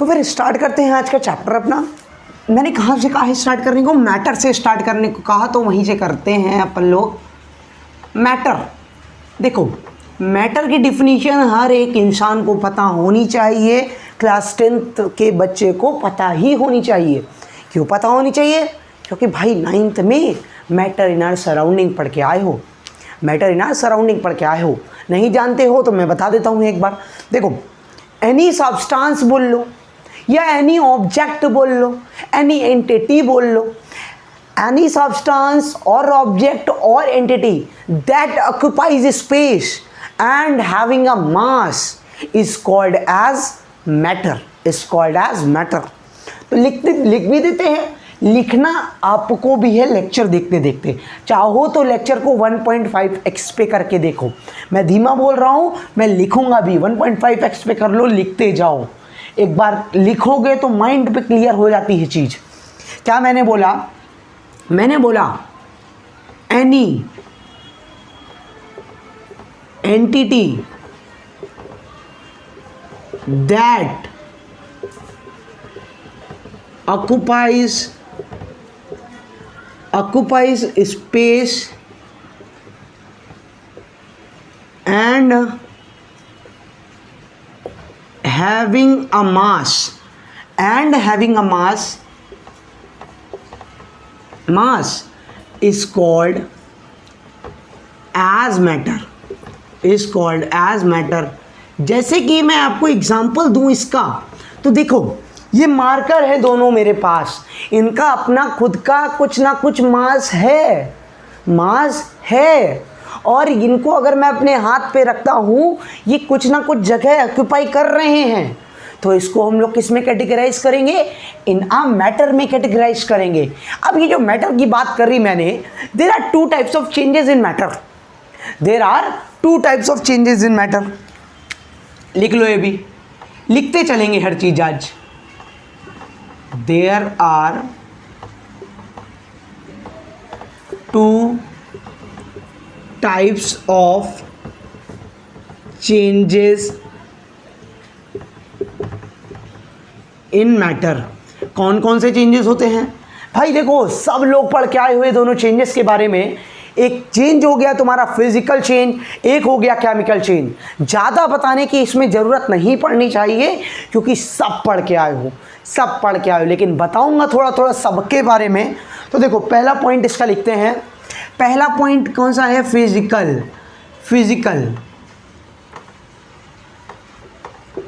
तो फिर स्टार्ट करते हैं आज का चैप्टर अपना। मैंने कहाँ से कहा है स्टार्ट करने को? मैटर से स्टार्ट करने को कहा, तो वहीं से करते हैं अपन लोग। मैटर, देखो मैटर की डिफिनीशन हर एक इंसान को पता होनी चाहिए, क्लास 10th के बच्चे को पता ही होनी चाहिए। क्यों पता होनी चाहिए? क्योंकि भाई 9th में मैटर इन आर सराउंडिंग पढ़ के आए हो, मैटर इन आर सराउंडिंग पढ़ के आए हो। नहीं जानते हो तो मैं बता देता हूँ एक बार। देखो, एनी सब्सटेंस बोल लो या एनी ऑब्जेक्ट बोल लो, एनी एंटिटी बोल लो, एनी सब्सटेंस और ऑब्जेक्ट और entity that occupies space and having a mass is called as matter, is called as matter. तो लिख भी देते हैं, लिखना आपको भी है लेक्चर देखते देखते। चाहो तो लेक्चर को 1.5x पे करके देखो, मैं धीमा बोल रहा हूँ, मैं लिखूंगा भी 1.5x पे कर लो, लिखते जाओ। एक बार लिखोगे तो माइंड पे क्लियर हो जाती है चीज़। क्या मैंने बोला? मैंने बोला any entity that occupies space and having a mass is called as matter। जैसे कि मैं आपको एग्जांपल दूं इसका, तो देखो ये मार्कर है दोनों मेरे पास, इनका अपना खुद का कुछ ना कुछ मास है और इनको अगर मैं अपने हाथ पे रखता हूँ, ये कुछ ना कुछ जगह ऑक्यूपाई कर रहे हैं। तो इसको हम लोग किस में कैटेगराइज करेंगे? इन अ मैटर में कैटेगराइज करेंगे। अब ये जो मैटर की बात कर रही मैंने, there are two types of changes in matter. लिख लो, ये भी लिखते चलेंगे हर चीज आज। There are two types of changes in matter। कौन कौन से चेंजेस होते हैं भाई? देखो, सब लोग पढ़ के आए हुए दोनों चेंजेस के बारे में। एक चेंज हो गया तुम्हारा फिजिकल चेंज, एक हो गया केमिकल चेंज। ज़्यादा बताने की इसमें ज़रूरत नहीं पड़नी चाहिए क्योंकि सब पढ़ के आए हो, लेकिन बताऊंगा थोड़ा थोड़ा सबके बारे में। तो देखो, पहला पॉइंट इसका लिखते हैं। पहला पॉइंट कौन सा है? फिजिकल।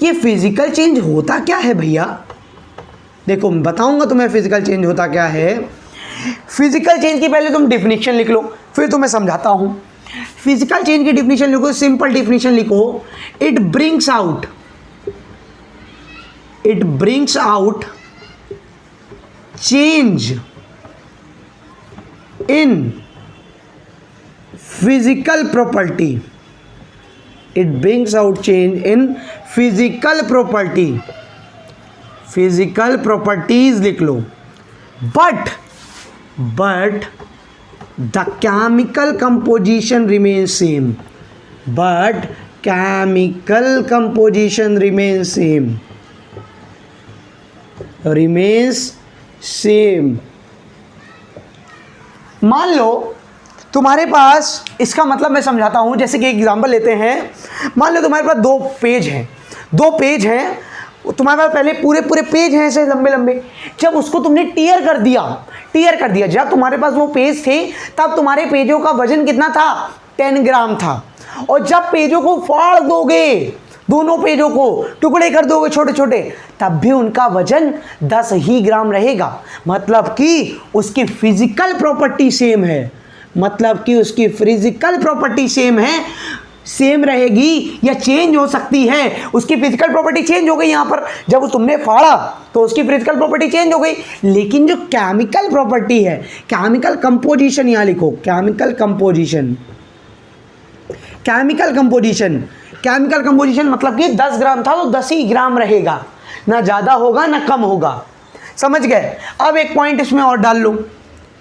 ये फिजिकल चेंज होता क्या है भैया? देखो बताऊंगा तुम्हें फिजिकल चेंज होता क्या है। फिजिकल चेंज की पहले तुम डिफिनीशन लिख लो, फिर तुम्हें समझाता हूं। फिजिकल चेंज की डिफिनीशन लिखो, सिंपल डिफिनीशन लिखो। It brings out change in physical property. It brings out change in physical properties लिख लो। But the chemical composition remains same। मान लो तुम्हारे पास, इसका मतलब मैं समझाता हूं, जैसे कि एग्जांपल लेते हैं। मान लो तुम्हारे पास दो पेज हैं, तुम्हारे पास पहले पूरे पेज हैं ऐसे लंबे लंबे। जब उसको तुमने टीयर कर दिया, जब तुम्हारे पास वो पेज थे तब तुम्हारे पेजों का वजन कितना था? 10 ग्राम था। और जब पेजों को फाड़ दोगे, दोनों पेजों को टुकड़े कर दोगे छोटे छोटे, तब भी उनका वजन 10 ही ग्राम रहेगा। मतलब कि उसकी फिजिकल प्रॉपर्टी सेम है, सेम रहेगी या चेंज हो सकती है। उसकी फिजिकल प्रॉपर्टी चेंज हो गई यहाँ पर, जब तुमने फाड़ा तो उसकी फिजिकल प्रॉपर्टी चेंज हो गई। लेकिन जो केमिकल प्रॉपर्टी है, केमिकल कंपोजिशन, यहाँ लिखो केमिकल कंपोजिशन मतलब कि 10 ग्राम था तो 10 ही ग्राम रहेगा, ना ज़्यादा होगा ना कम होगा। समझ गए? अब एक पॉइंट इसमें और डाल लो।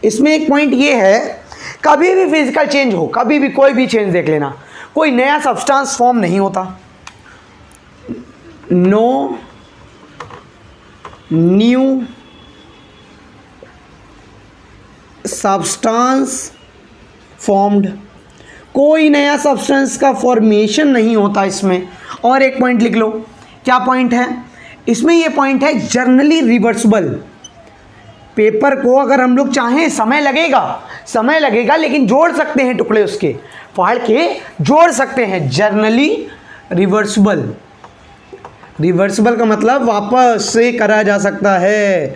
इसमें एक पॉइंट ये है, कभी भी फिजिकल चेंज हो, कभी भी कोई भी चेंज देख लेना, कोई नया सब्सटेंस फॉर्म नहीं होता। नो न्यू सब्सटेंस फॉर्म्ड, कोई नया सब्सटेंस का फॉर्मेशन नहीं होता इसमें। और एक पॉइंट लिख लो, क्या पॉइंट है इसमें? ये पॉइंट है जर्नली रिवर्सिबल। पेपर को अगर हम लोग चाहें, समय लगेगा लेकिन जोड़ सकते हैं, टुकड़े उसके फाड़ के जोड़ सकते हैं। जर्नली रिवर्सिबल, रिवर्सिबल का मतलब वापस से करा जा सकता है।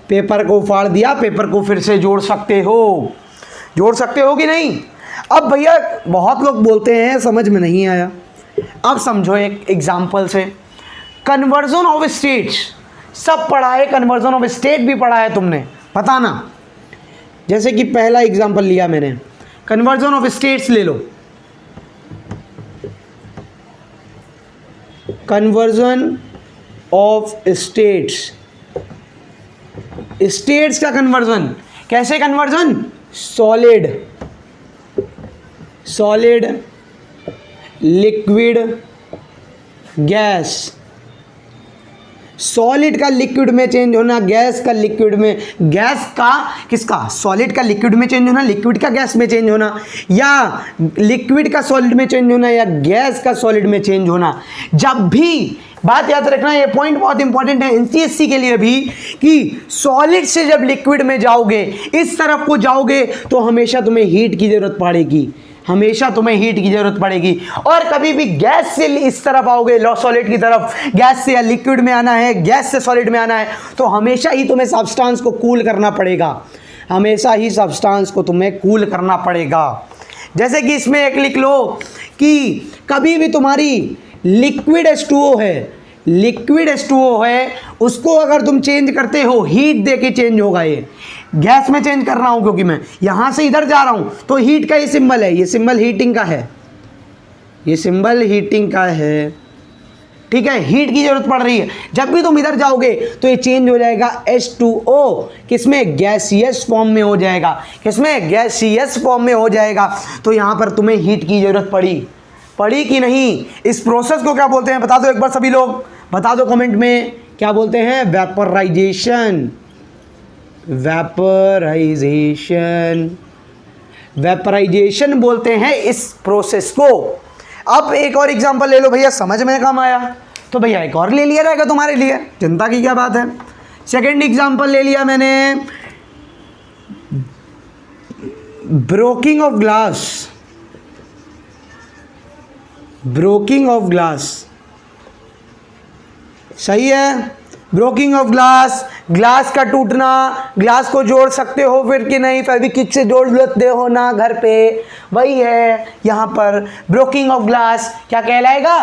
पेपर को फाड़ दिया, पेपर को फिर से जोड़ सकते हो कि नहीं? अब भैया बहुत लोग बोलते हैं समझ में नहीं आया, अब समझो एक एग्जाम्पल से। कन्वर्जन ऑफ स्टेट्स सब पढ़ा है, कन्वर्जन ऑफ स्टेट भी पढ़ा है तुमने, बताना। जैसे कि पहला एग्जाम्पल लिया मैंने, कन्वर्जन ऑफ स्टेट्स ले लो। कन्वर्जन ऑफ स्टेट्स, स्टेट्स का कन्वर्जन कैसे? Conversion solid liquid gas, solid का लिक्विड में चेंज होना, गैस का लिक्विड में, गैस का किसका? सॉलिड का लिक्विड में चेंज होना, लिक्विड का गैस में चेंज होना, या लिक्विड का सॉलिड में चेंज होना, या गैस का सॉलिड में चेंज होना। जब भी बात याद रखना, ये पॉइंट बहुत इंपॉर्टेंट है एनसीएससी के लिए भी, कि सॉलिड से जब लिक्विड में जाओगे, इस तरफ को जाओगे, तो हमेशा तुम्हें हीट की जरूरत पड़ेगी, और कभी भी गैस से इस तरफ आओगे, सॉलिड की तरफ, गैस से या लिक्विड में आना है, गैस से सॉलिड में आना है, तो हमेशा ही तुम्हें सब्सटेंस को कूल करना पड़ेगा। जैसे कि इसमें एक लिख लो कि कभी भी तुम्हारी लिक्विड H2O है, उसको अगर तुम चेंज करते हो, हीट दे के चेंज होगा। ये गैस में चेंज कर रहा हूं क्योंकि मैं यहां से इधर जा रहा हूं, तो हीट का ये सिंबल है, ये सिंबल हीटिंग का है, ठीक है। हीट की जरूरत पड़ रही है, जब भी तुम इधर जाओगे तो ये चेंज हो जाएगा H2O, किसमें? गैसियस फॉर्म में हो जाएगा। तो यहां पर तुम्हें हीट की जरूरत पड़ी कि नहीं? इस प्रोसेस को क्या बोलते हैं बता दो एक बार, सभी लोग बता दो कमेंट में, क्या बोलते हैं? वेपराइजेशन बोलते हैं इस प्रोसेस को। अब एक और एग्जांपल ले लो भैया, समझ में कम आया तो भैया एक और ले लिया जाएगा तुम्हारे लिए, चिंता की क्या बात है। सेकंड एग्जांपल ले लिया मैंने, ब्रोकिंग ऑफ ग्लास, सही है। ब्रोकिंग ऑफ ग्लास का टूटना, ग्लास को जोड़ सकते हो फिर कि नहीं? फेविक्विक से जोड़ लेते हो ना घर पे, वही है यहाँ पर। ब्रोकिंग ऑफ ग्लास क्या कहलाएगा?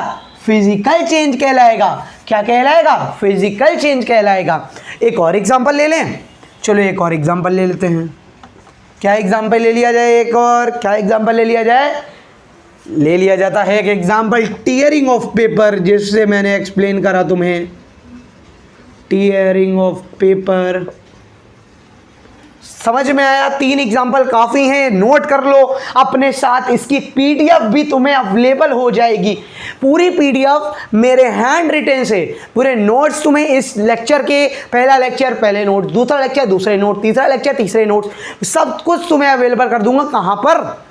फिजिकल चेंज कहलाएगा। क्या कहलाएगा? फिजिकल चेंज कहलाएगा। एक और एग्जांपल ले लें, चलो एक और एग्जांपल ले लेते हैं। क्या एग्जांपल ले लिया जाए? क्या एग्जांपल ले लिया जाए? ले लिया जाता है एक एग्जांपल, टीयरिंग ऑफ पेपर, जिससे मैंने एक्सप्लेन करा तुम्हें। टीयरिंग ऑफ पेपर, समझ में आया? 3 एग्जांपल काफ़ी हैं, नोट कर लो अपने साथ। इसकी पीडीएफ भी तुम्हें अवेलेबल हो जाएगी, पूरी पीडीएफ मेरे हैंड रिटन से। पूरे नोट्स तुम्हें इस लेक्चर के, पहला लेक्चर पहले नोट, दूसरा लेक्चर दूसरे नोट, तीसरा लेक्चर तीसरे नोट, सब कुछ तुम्हें अवेलेबल कर दूंगा। कहाँ पर?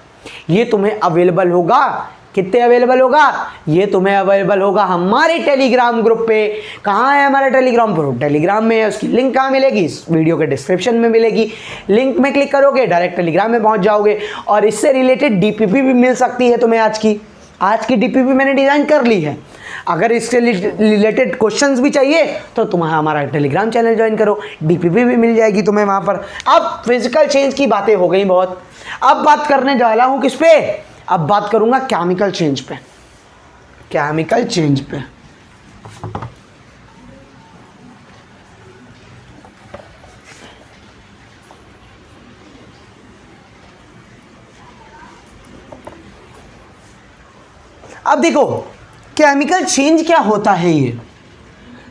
ये तुम्हें अवेलेबल होगा, कितने अवेलेबल होगा? ये तुम्हें अवेलेबल होगा हमारे टेलीग्राम ग्रुप पे। कहाँ है हमारा टेलीग्राम ग्रुप? टेलीग्राम में है। उसकी लिंक कहाँ मिलेगी? इस वीडियो के डिस्क्रिप्शन में मिलेगी। लिंक में क्लिक करोगे डायरेक्ट टेलीग्राम में पहुंच जाओगे, और इससे रिलेटेड डीपीपी भी मिल सकती है तुम्हें। आज की डीपीपी मैंने डिज़ाइन कर ली है। अगर इससे रिलेटेड क्वेश्चंस भी चाहिए तो तुम हमारा टेलीग्राम चैनल ज्वाइन करो, डीपीपी भी मिल जाएगी तुम्हें वहाँ पर। अब फिजिकल चेंज की बातें हो गई बहुत, अब बात करने वाला हूँ किस पे? अब बात करूंगा केमिकल चेंज पे। अब देखो केमिकल चेंज क्या होता है। ये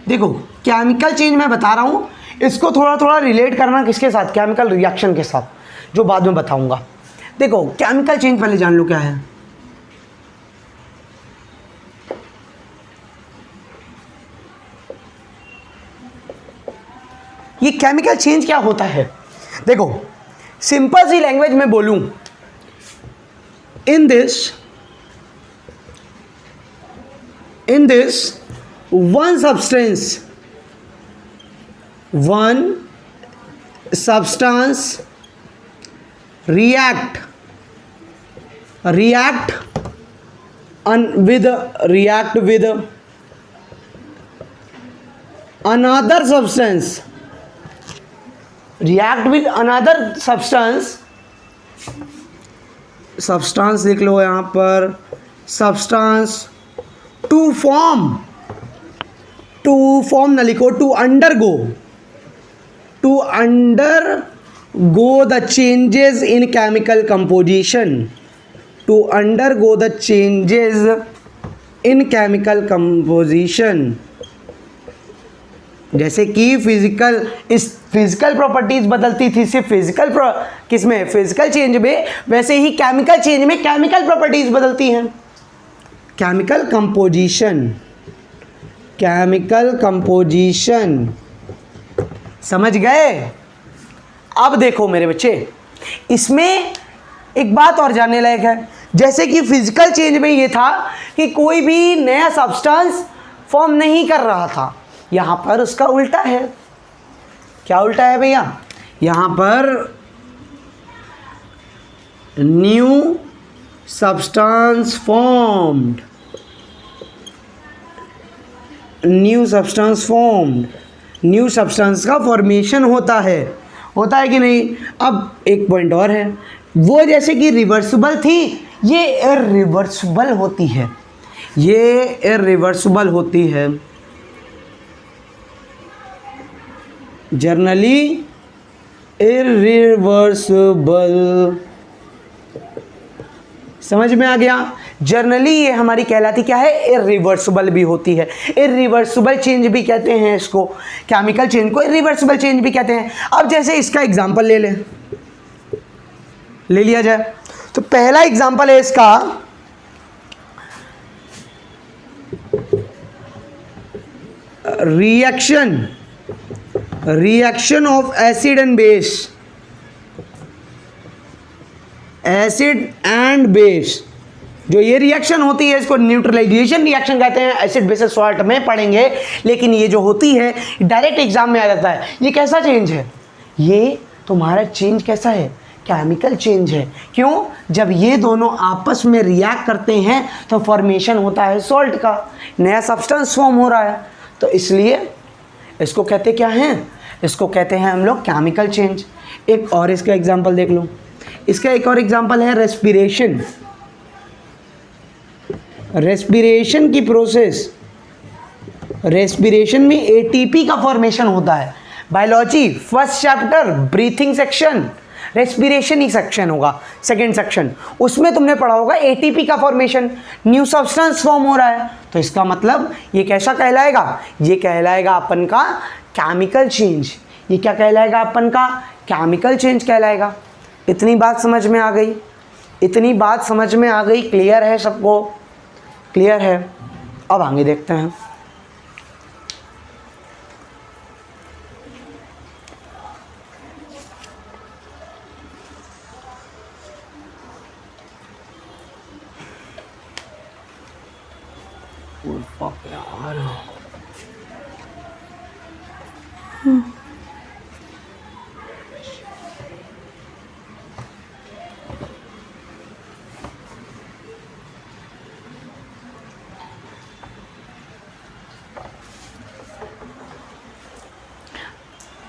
देखो केमिकल चेंज मैं बता रहा हूं, इसको थोड़ा थोड़ा रिलेट करना किसके साथ? केमिकल रिएक्शन के साथ, जो बाद में बताऊंगा। देखो केमिकल चेंज पहले जान लो क्या है। ये केमिकल चेंज क्या होता है? देखो सिंपल सी लैंग्वेज में बोलूं, in this one substance react with another substance, substance देख लो यहाँ पर, substance to form ना लिखो, to undergo the changes in chemical composition, to undergo the changes in chemical composition। जैसे कि फिजिकल प्रॉपर्टीज बदलती थी सिर्फ किसमें, फिजिकल चेंज में, वैसे ही केमिकल चेंज में केमिकल प्रॉपर्टीज बदलती हैं। केमिकल कंपोजिशन समझ गए? अब देखो मेरे बच्चे, इसमें एक बात और जानने लायक है। जैसे कि फिजिकल चेंज में ये था कि कोई भी नया सब्सटेंस फॉर्म नहीं कर रहा था, यहाँ पर उसका उल्टा है। क्या उल्टा है भैया? यहाँ पर new substance formed, new substance का फॉर्मेशन होता है कि नहीं? अब एक पॉइंट और है, वो जैसे कि रिवर्सिबल थी, ये इरिवर्सिबल होती है, जनरली इरिवर्सिबल। समझ में आ गया? जनरली ये हमारी कहलाती क्या है? इरिवर्सिबल भी होती है। इरिवर्सिबल चेंज भी कहते हैं इसको, केमिकल चेंज को इरिवर्सिबल चेंज भी कहते हैं। अब जैसे इसका एग्जांपल ले लिया जाए, तो पहला एग्जांपल है इसका, reaction of acid and base. जो ये रिएक्शन होती है इसको न्यूट्रलाइजेशन रिएक्शन कहते हैं, एसिड बेसिस सॉल्ट में पढ़ेंगे, लेकिन ये जो होती है डायरेक्ट एग्जाम में आ जाता है। ये कैसा चेंज है? ये तुम्हारा चेंज कैसा है? केमिकल चेंज है। क्यों? जब ये दोनों आपस में रिएक्ट करते हैं तो फॉर्मेशन होता है सॉल्ट का, नया सब्सटेंस फॉर्म हो रहा है, तो इसलिए इसको कहते क्या हैं? इसको कहते हैं हम लोग केमिकल चेंज। एक और इसका एग्जांपल देख लो, इसका एक और एग्जांपल है रेस्पिरेशन की प्रोसेस। रेस्पिरेशन में एटीपी का फॉर्मेशन होता है। Biology first chapter breathing section, respiration ही सेक्शन होगा, सेकेंड सेक्शन, उसमें तुमने पढ़ा होगा एटीपी का फॉर्मेशन, न्यू सब्सटेंस फॉर्म हो रहा है, तो इसका मतलब ये कैसा कहलाएगा? ये कहलाएगा अपन का केमिकल चेंज। ये क्या कहलाएगा? अपन का केमिकल चेंज कहलाएगा। इतनी बात समझ में आ गई? क्लियर है सबको? क्लियर है? अब आगे देखते हैं।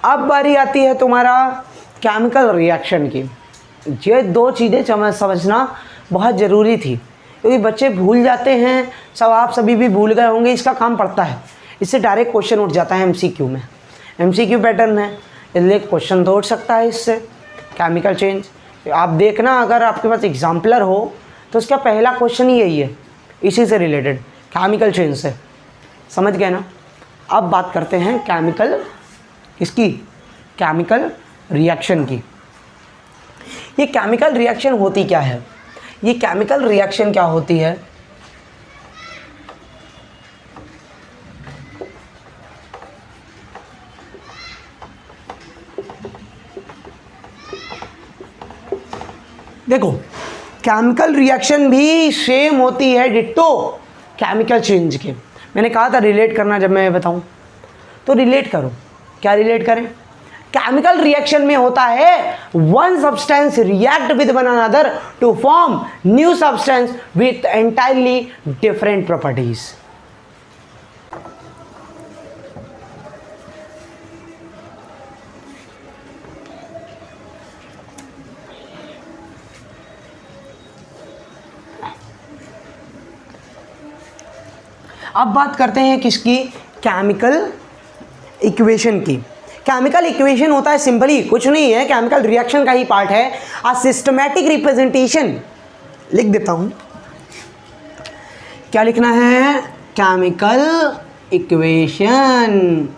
अब बारी आती है तुम्हारा केमिकल रिएक्शन की। ये दो चीज़ें समझना बहुत ज़रूरी थी, क्योंकि बच्चे भूल जाते हैं, सब आप सभी भी भूल गए होंगे। इसका काम पड़ता है, इससे डायरेक्ट क्वेश्चन उठ जाता है एमसीक्यू में। एमसीक्यू पैटर्न है, इसलिए क्वेश्चन तो उठ सकता है इससे। केमिकल चेंज आप देखना, अगर आपके पास एग्जाम्पलर हो तो उसका पहला क्वेश्चन ही यही है, इसी से रिलेटेड, केमिकल चेंज से। समझ गए ना? अब बात करते हैं केमिकल रिएक्शन की। ये केमिकल रिएक्शन होती क्या है? ये केमिकल रिएक्शन क्या होती है? देखो केमिकल रिएक्शन भी सेम होती है डिट्टो केमिकल चेंज के। मैंने कहा था रिलेट करना, जब मैं बताऊं तो रिलेट करो। क्या रिलेट करें? केमिकल रिएक्शन में होता है one substance react with one another to form new substance with entirely different properties. अब बात करते हैं किसकी? केमिकल इक्वेशन की। केमिकल इक्वेशन होता है सिंपली कुछ नहीं है, केमिकल रिएक्शन का ही पार्ट है। अ सिस्टमैटिक रिप्रेजेंटेशन, लिख देता हूं, क्या लिखना है? Chemical equation.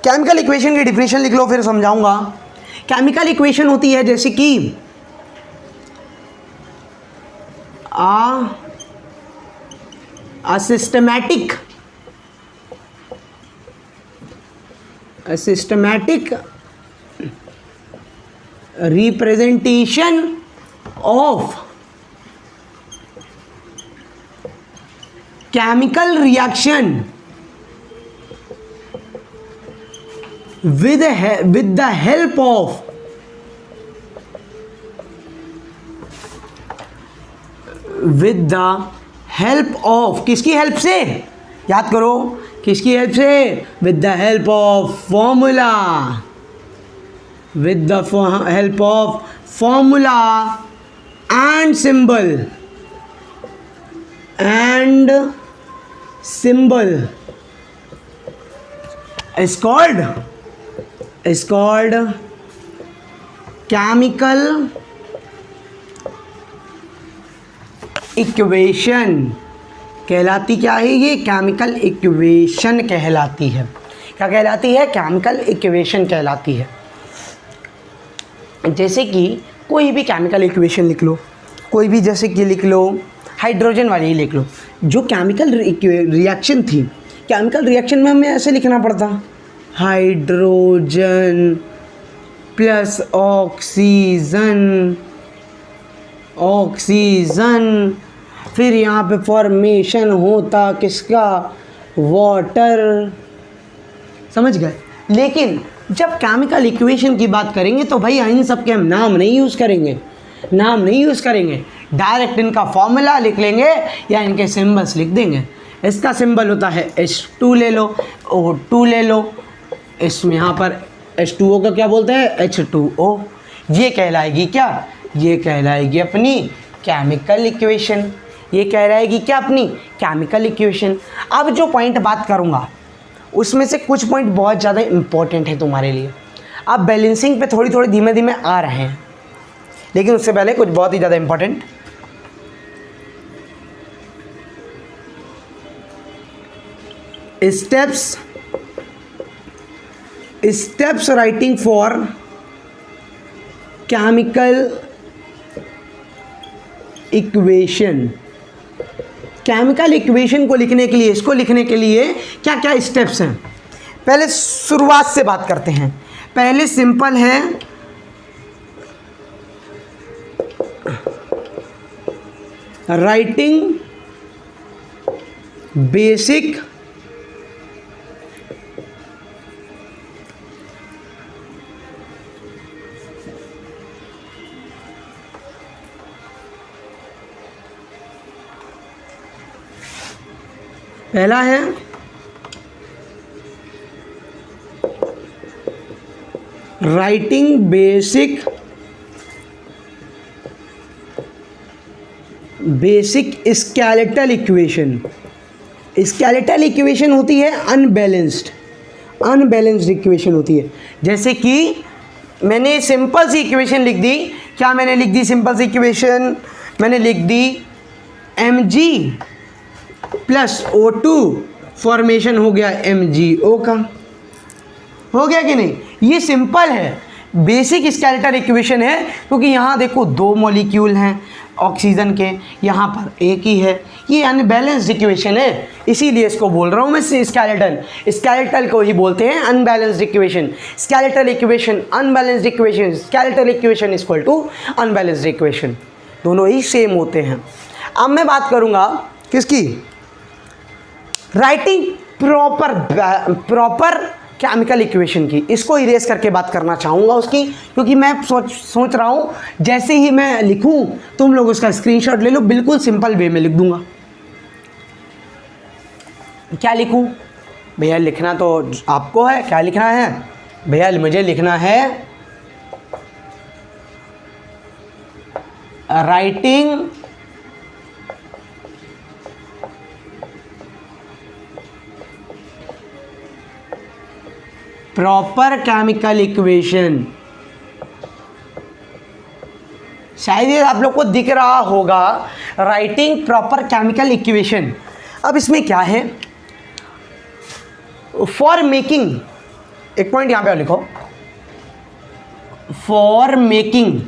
केमिकल इक्वेशन की डिफिनेशन लिख लो, फिर समझाऊंगा। केमिकल इक्वेशन होती है जैसे कि a systematic representation of chemical reaction with the help of किसकी हेल्प से? याद करो, किसकी हेल्प से? With the help of formula, with the help of formula and symbol is called chemical equation कहलाती। क्या है ये? केमिकल इक्वेशन कहलाती है। क्या कहलाती है? केमिकल इक्वेशन कहलाती है। जैसे कि कोई भी केमिकल इक्वेशन लिख लो, कोई भी, जैसे कि लिख लो हाइड्रोजन वाली ही लिख लो। जो केमिकल रिएक्शन थी, केमिकल रिएक्शन में हमें ऐसे लिखना पड़ता, हाइड्रोजन प्लस ऑक्सीजन, फिर यहाँ पे फॉर्मेशन होता किसका? वाटर। समझ गए? लेकिन जब केमिकल इक्वेशन की बात करेंगे तो भाई इन सब के हम नाम नहीं यूज़ करेंगे, डायरेक्ट इनका फॉर्मूला लिख लेंगे या इनके सिंबल्स लिख देंगे। इसका सिंबल होता है H2 ले लो, O2 ले लो, इसमें यहाँ पर H2O का क्या बोलते हैं? H2O। ये कहलाएगी क्या? ये कहलाएगी अपनी केमिकल इक्वेशन। ये कहलाएगी क्या? अपनी केमिकल इक्वेशन। अब जो पॉइंट बात करूँगा उसमें से कुछ पॉइंट बहुत ज़्यादा इम्पोर्टेंट है तुम्हारे लिए। अब बैलेंसिंग पे थोड़ी थोड़ी धीमे धीमे आ रहे हैं, लेकिन उससे पहले कुछ बहुत ही ज़्यादा important. Steps writing for chemical equation. Chemical equation को लिखने के लिए, इसको लिखने के लिए क्या क्या स्टेप्स हैं? पहले शुरुआत से बात करते हैं। पहले सिंपल है, राइटिंग बेसिक पहला है writing basic skeletal equation. Skeletal equation होती है अनबैलेंस्ड इक्वेशन होती है। जैसे कि मैंने सिंपल सी इक्वेशन लिख दी। क्या मैंने लिख दी सिंपल सी इक्वेशन? मैंने लिख दी Mg प्लस O2 फॉर्मेशन हो गया MgO का। हो गया कि नहीं? ये सिंपल है, बेसिक स्केलेटल इक्वेशन है, क्योंकि यहाँ देखो दो मॉलिक्यूल हैं, ऑक्सीजन के, यहाँ पर एक ही है। ये अनबैलेंस्ड इक्वेशन है, इसीलिए इसको बोल रहा हूँ मैं स्केलेटल। स्केलेटल को ही बोलते हैं unbalanced equation. Skeletal equation, unbalanced equation, skeletal equation equal to unbalanced equation, दोनों ही सेम होते हैं। अब मैं बात करूँगा किसकी, राइटिंग प्रॉपर केमिकल इक्वेशन की। इसको इरेज करके बात करना चाहूँगा उसकी, क्योंकि मैं सोच रहा हूँ जैसे ही मैं लिखूँ तुम लोग उसका स्क्रीनशॉट ले लो, बिल्कुल सिंपल वे में लिख दूँगा। क्या लिखूँ भैया, लिखना तो आपको है, क्या लिखना है भैया, मुझे लिखना है राइटिंग प्रॉपर केमिकल इक्वेशन। शायद ये आप लोग को दिख रहा होगा, राइटिंग प्रॉपर केमिकल इक्वेशन। अब इसमें क्या है, फॉर मेकिंग, एक पॉइंट यहां पे लिखो, for making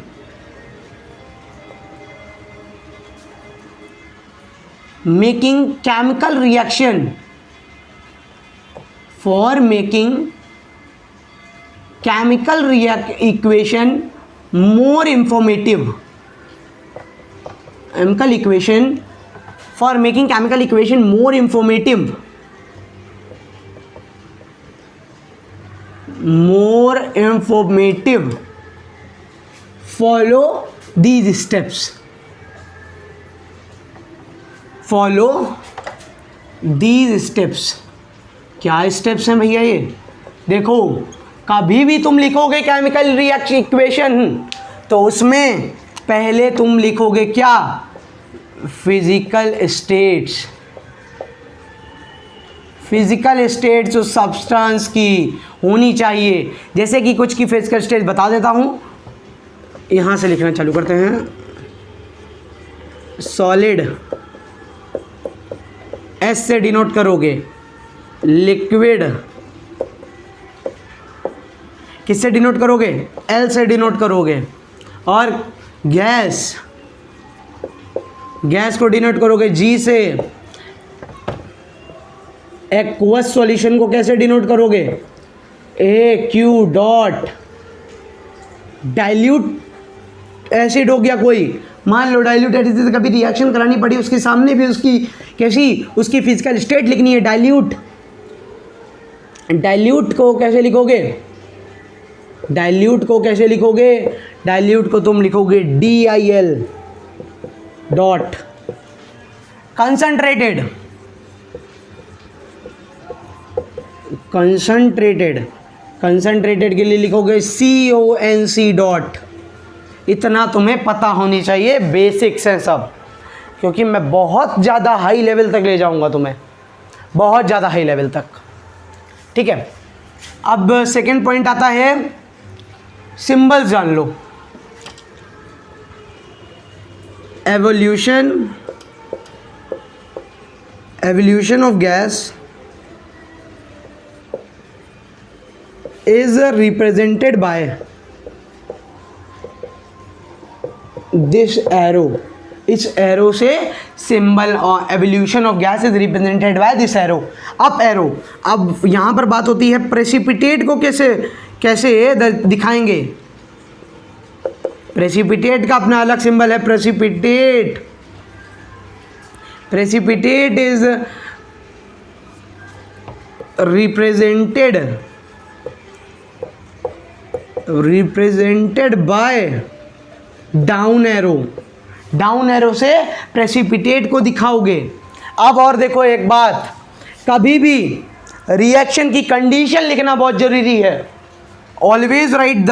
chemical reaction, for making chemical equation more informative, chemical equation for making chemical equation more informative, follow these steps, follow these steps। क्या steps हैं भैया ये, देखो कभी भी तुम लिखोगे केमिकल रिएक्शन इक्वेशन तो उसमें पहले तुम लिखोगे क्या, फिजिकल स्टेट्स। फिजिकल स्टेट्स उस सब्सटेंस की होनी चाहिए। जैसे कि कुछ की फिजिकल स्टेट बता देता हूँ, यहाँ से लिखना चालू करते हैं। सॉलिड एस से डिनोट करोगे, लिक्विड किससे डिनोट करोगे, एल से डिनोट करोगे, और गैस को डिनोट करोगे जी से। एक्वस सॉल्यूशन को कैसे डिनोट करोगे, ए क्यू डॉट। डाइल्यूट एसिड हो गया कोई, मान लो डाइल्यूट एसिड से कभी रिएक्शन करानी पड़ी, उसके सामने भी उसकी कैसी, उसकी फिजिकल स्टेट लिखनी है, डाइल्यूट। डाइल्यूट को कैसे लिखोगे, डाइल्यूट को तुम लिखोगे DIL डॉट। कंसंट्रेटेड के लिए लिखोगे CONC डॉट। इतना तुम्हें पता होनी चाहिए, बेसिक्स हैं सब, क्योंकि मैं बहुत ज़्यादा हाई लेवल तक ले जाऊंगा तुम्हें, बहुत ज़्यादा हाई लेवल तक। ठीक है, अब सेकंड पॉइंट आता है, सिंबल्स जान लो। Evolution of gas is represented by this arrow. इस एरो से सिंबल और evolution of gas is represented by this arrow, up arrow. अब यहाँ पर बात होती है प्रेसिपिटेट को कैसे दिखाएंगे। प्रेसिपिटेट का अपना अलग सिंबल है, precipitate is represented bye down arrow. Down arrow से प्रेसिपिटेट को दिखाओगे। अब और देखो एक बात, कभी भी रिएक्शन की कंडीशन लिखना बहुत जरूरी है। Always right the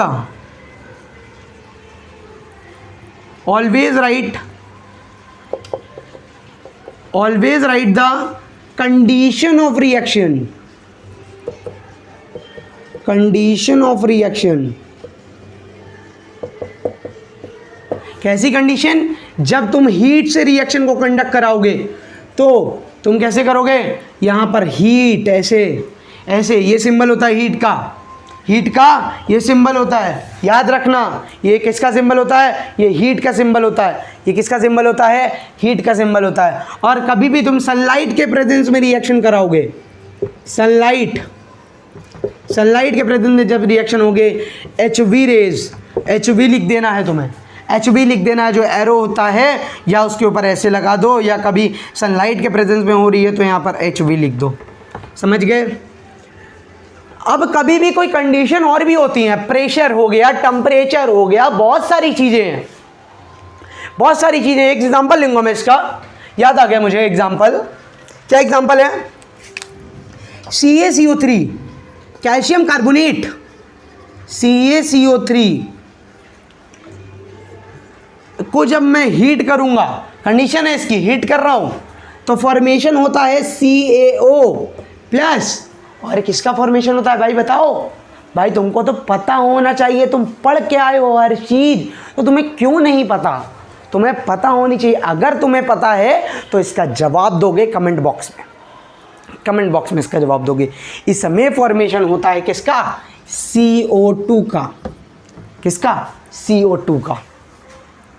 condition of reaction. कैसी कंडीशन, जब तुम हीट से रिएक्शन को कंडक्ट कराओगे तो तुम कैसे करोगे, यहां पर हीट ऐसे ये सिंबल होता है हीट का, हीट का ये सिंबल होता है, याद रखना। ये किसका सिंबल होता है? ये हीट का सिंबल होता है। ये किसका सिंबल होता है? हीट का सिंबल होता है। और कभी भी तुम सनलाइट के प्रेजेंस में रिएक्शन कराओगे, सनलाइट के प्रेजेंस में जब रिएक्शन होगे, HV रेज, HV लिख देना है तुम्हें, HV लिख देना है, जो एरो होता है, या उसके ऊपर ऐसे लगा दो, या कभी सनलाइट के प्रेजेंस में हो रही है तो यहाँ पर HV लिख दो। समझ गए? अब कभी भी कोई कंडीशन और भी होती है, प्रेशर हो गया, टेम्परेचर हो गया, बहुत सारी चीज़ें हैं, बहुत सारी चीज़ें। एक एग्जांपल लूँगा मैं इसका, याद आ गया मुझे एग्जांपल। क्या एग्जांपल है? CaCO3, कैल्शियम कार्बोनेट, CaCO3 को जब मैं हीट करूँगा, कंडीशन है इसकी, हीट कर रहा हूँ तो फॉर्मेशन होता है CaO प्लस। और किसका फॉर्मेशन होता है भाई बताओ? भाई तुमको तो पता होना चाहिए, तुम पढ़ के आए हो हर चीज़, तो तुम्हें क्यों नहीं पता? तुम्हें पता होनी चाहिए। अगर तुम्हें पता है तो इसका जवाब दोगे कमेंट बॉक्स में, कमेंट बॉक्स में इसका जवाब दोगे। इसमें फॉर्मेशन होता है किसका? CO2 का। किसका? CO2 का,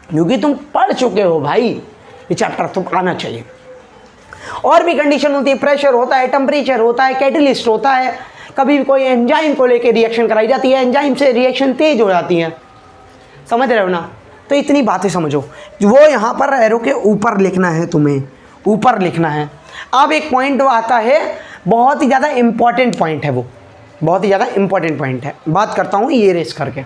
क्योंकि तुम पढ़ चुके हो भाई, ये चैप्टर तो आना चाहिए। और भी कंडीशन होती है, प्रेशर होता है, टेम्परेचर होता है, कैटलिस्ट होता है, कभी भी कोई एंजाइम को लेकर रिएक्शन कराई जाती है, एंजाइम से रिएक्शन तेज हो जाती है। समझ रहे हो ना? तो इतनी बातें समझो, वो यहाँ पर एरो के ऊपर लिखना है, तुम्हें ऊपर लिखना है। अब एक पॉइंट आता है, बहुत ही ज़्यादा इंपॉर्टेंट पॉइंट है, वो बहुत ही ज़्यादा इंपॉर्टेंट पॉइंट है। बात करता हूँ ये रेस करके।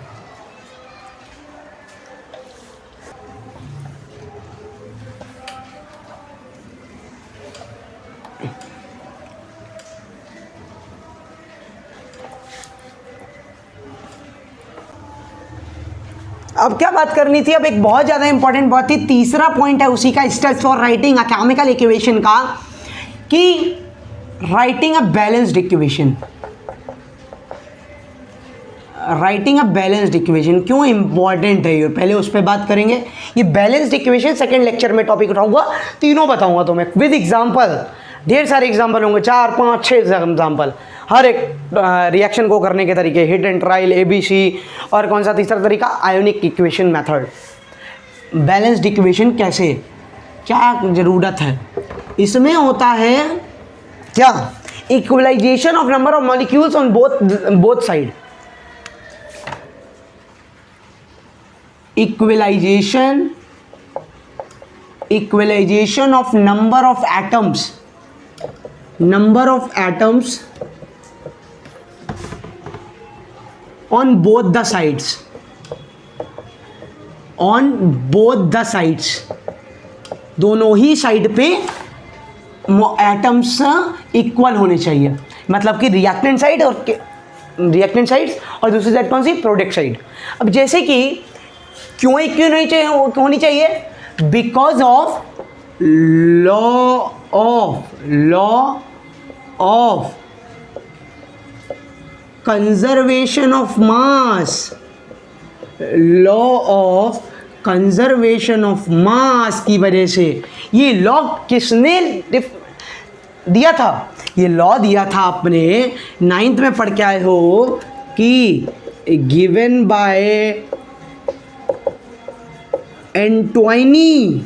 अब क्या बात करनी थी? अब एक बहुत ज़्यादा इंपॉर्टेंट, बहुत ही तीसरा पॉइंट है उसी का, steps for writing a chemical equation का, कि writing a balanced equation. Writing a balanced equation क्यों इंपॉर्टेंट है ये, पहले उस पर बात करेंगे। ये बैलेंस्ड इक्वेशन सेकंड लेक्चर में टॉपिक उठाऊंगा, तीनों बताऊंगा तुम्हें विद एग्जांपल। ढेर सारे एग्जांपल होंगे, 4, 5, 6 एग्जांपल, हर एक रिएक्शन को करने के तरीके, हिट एंड ट्रायल, ABC, और कौन सा तीसरा तरीका? Ionic equation method. Balanced equation कैसे, क्या ज़रूरत है? इसमें होता है क्या? Equalisation of number of molecules on both side. Equalisation of number of atoms on both the sides, दोनों ही साइड पे एटम्स इक्वल होने चाहिए। मतलब कि रिएक्टेंट साइड और दूसरी साइड कौन सी? Product side. अब जैसे कि क्यों होनी चाहिए? Because of law of conservation of mass. Law of conservation of mass की वजह से, ये लॉ किसने दिया था? ये लॉ दिया था अपने 9th में पढ़ के आए हो कि given by Antoine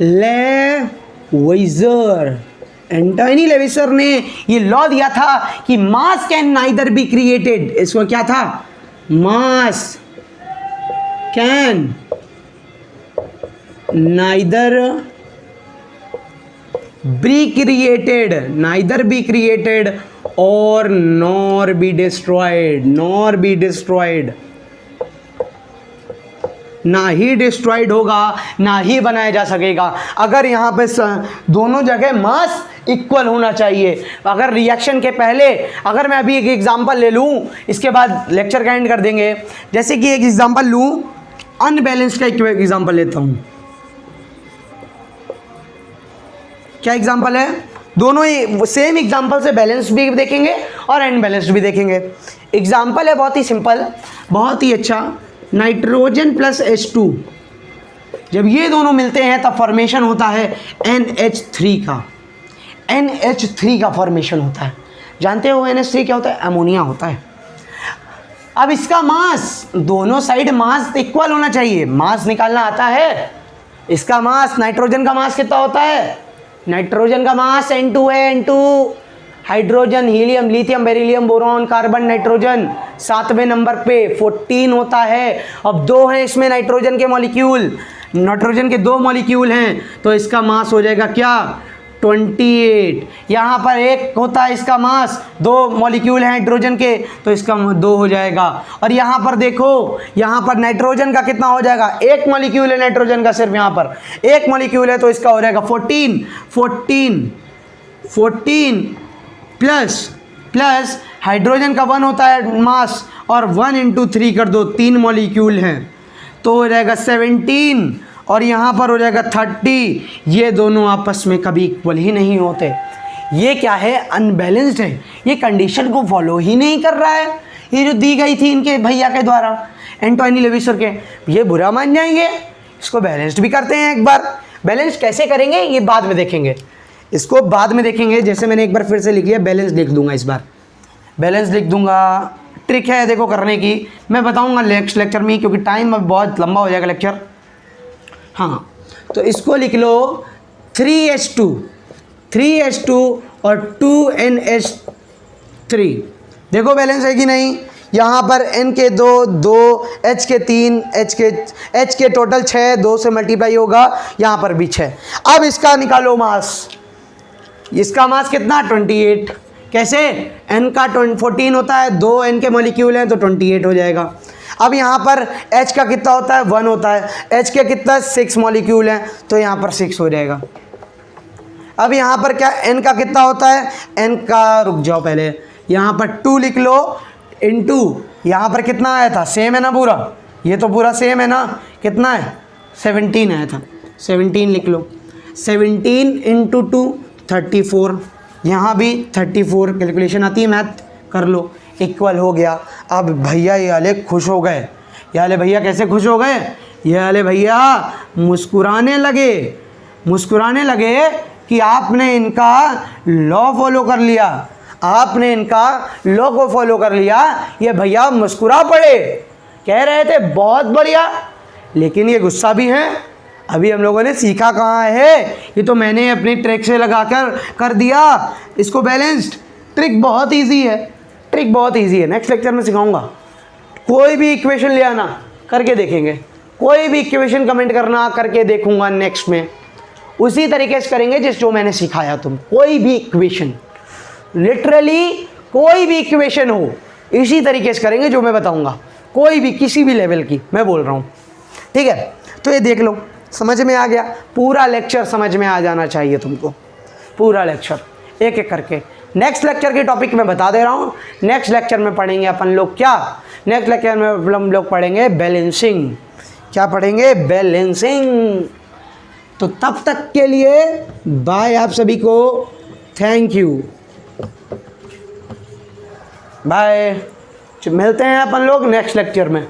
Lavoisier. Antoine Lavoisier ने ये लॉ दिया था कि mass can neither be created. इसको क्या था? Mass can neither be created और नॉर बी डिस्ट्रॉयड। ना ही डिस्ट्रॉयड होगा, ना ही बनाया जा सकेगा। अगर यहाँ पे दोनों जगह मास इक्वल होना चाहिए। अगर रिएक्शन के पहले, अगर मैं अभी एक एग्जांपल ले लूँ, इसके बाद लेक्चर का एंड कर देंगे। जैसे कि एक एग्जांपल लूँ, अनबैलेंस्ड का एग्जांपल लेता हूँ। क्या एग्जांपल है? दोनों ही सेम एग्जांपल से बैलेंस भी देखेंगे और अनबैलेंस्ड भी देखेंगे। एग्जांपल है बहुत ही सिंपल, बहुत ही अच्छा। नाइट्रोजन प्लस H2, जब ये दोनों मिलते हैं तब फॉर्मेशन होता है NH3 का। NH3 का फॉर्मेशन होता है। जानते हो NH3 क्या होता है? अमोनिया होता है। अब इसका मास, दोनों साइड मास इक्वल होना चाहिए। मास निकालना आता है? इसका मास, नाइट्रोजन का मास कितना होता है? नाइट्रोजन का मास N2 है, N2। Hydrogen, helium, lithium, beryllium, boron, carbon, nitrogen 7वें नंबर पे 14 होता है। अब 2 हैं इसमें नाइट्रोजन के मॉलिक्यूल, नाइट्रोजन के 2 मॉलिक्यूल हैं, तो इसका मास हो जाएगा क्या? 28। यहाँ पर 1 होता है इसका मास, 2 मॉलिक्यूल हैं हाइड्रोजन के, तो इसका 2 हो जाएगा। और यहाँ पर देखो, यहाँ पर नाइट्रोजन का कितना हो जाएगा? 1 मॉलिक्यूल है नाइट्रोजन का, सिर्फ यहाँ पर 1 मॉलिक्यूल है, तो इसका हो जाएगा 14 प्लस हाइड्रोजन का 1 होता है मास, और 1 × 3 कर दो, 3 मॉलिक्यूल हैं, तो हो जाएगा 17, और यहाँ पर हो जाएगा 30। ये दोनों आपस में कभी इक्वल ही नहीं होते। ये क्या है? अनबैलेंस्ड है। ये कंडीशन को फॉलो ही नहीं कर रहा है, ये जो दी गई थी इनके भैया के द्वारा, एंटोनी लेविसर के। ये बुरा मान जाएंगे, इसको बैलेंस्ड भी करते हैं एक बार। बैलेंस कैसे करेंगे ये बाद में देखेंगे, इसको बाद में देखेंगे। जैसे मैंने एक बार फिर से लिख लिया, बैलेंस लिख दूंगा, इस बार बैलेंस लिख दूंगा। ट्रिक है देखो करने की, मैं बताऊंगा नेक्स्ट लेक्चर में, क्योंकि टाइम अब बहुत लंबा हो जाएगा लेक्चर। हाँ, तो इसको लिख लो 3H2 और 2NH3। देखो बैलेंस है कि नहीं? यहाँ पर N के 2, H के 3, H के टोटल 6, 2 से मल्टीप्लाई होगा, यहाँ पर भी 6। अब इसका निकालो मास। इसका मास कितना? 28। कैसे? N का 14 होता है, 2 N के मॉलिक्यूल हैं, तो 28 हो जाएगा। अब यहाँ पर H का कितना होता है? 1 होता है। H के कितना? 6 मॉलिक्यूल हैं, तो यहाँ पर 6 हो जाएगा। अब यहाँ पर क्या N का कितना होता है? N का, रुक जाओ पहले, यहाँ पर 2 लिख लो, इंटू यहाँ पर कितना आया था? सेम है ना पूरा, ये तो पूरा सेम है ना। कितना है? 17 आया था, 17 लिख लो। 17 × 2 34, यहाँ भी 34, कैलकुलेशन आती है मैथ, कर लो, इक्वल हो गया। अब भैया ये वाले खुश हो गए। ये वाले भैया कैसे खुश हो गए? ये वाले भैया मुस्कुराने लगे कि आपने इनका लॉ फॉलो कर लिया, आपने इनका लॉ को फॉलो कर लिया। ये भैया मुस्कुरा पड़े, कह रहे थे बहुत बढ़िया, लेकिन ये गुस्सा भी हैं। अभी हम लोगों ने सीखा कहाँ है? ये तो मैंने अपनी ट्रिक से लगाकर कर दिया इसको बैलेंस्ड। ट्रिक बहुत इजी है, ट्रिक बहुत इजी है, नेक्स्ट लेक्चर में सिखाऊंगा। कोई भी इक्वेशन ले आना, करके देखेंगे। कोई भी इक्वेशन कमेंट करना, करके देखूंगा नेक्स्ट में। उसी तरीके से करेंगे जिस जो मैंने सिखाया तुम। कोई भी इक्वेशन, लिटरली कोई भी इक्वेशन हो, इसी तरीके से करेंगे जो मैं बताऊंगा। कोई भी, किसी भी लेवल की मैं बोल रहा हूँ, ठीक है? तो ये देख लो, समझ में आ गया? पूरा लेक्चर समझ में आ जाना चाहिए तुमको, पूरा लेक्चर एक एक करके। नेक्स्ट लेक्चर के टॉपिक मैं बता दे रहा हूँ। नेक्स्ट लेक्चर में पढ़ेंगे अपन लोग क्या? नेक्स्ट लेक्चर में हम लोग पढ़ेंगे बैलेंसिंग। क्या पढ़ेंगे? बैलेंसिंग। तो तब तक के लिए बाय आप सभी को, थैंक यू, बाय। मिलते हैं अपन लोग नेक्स्ट लेक्चर में।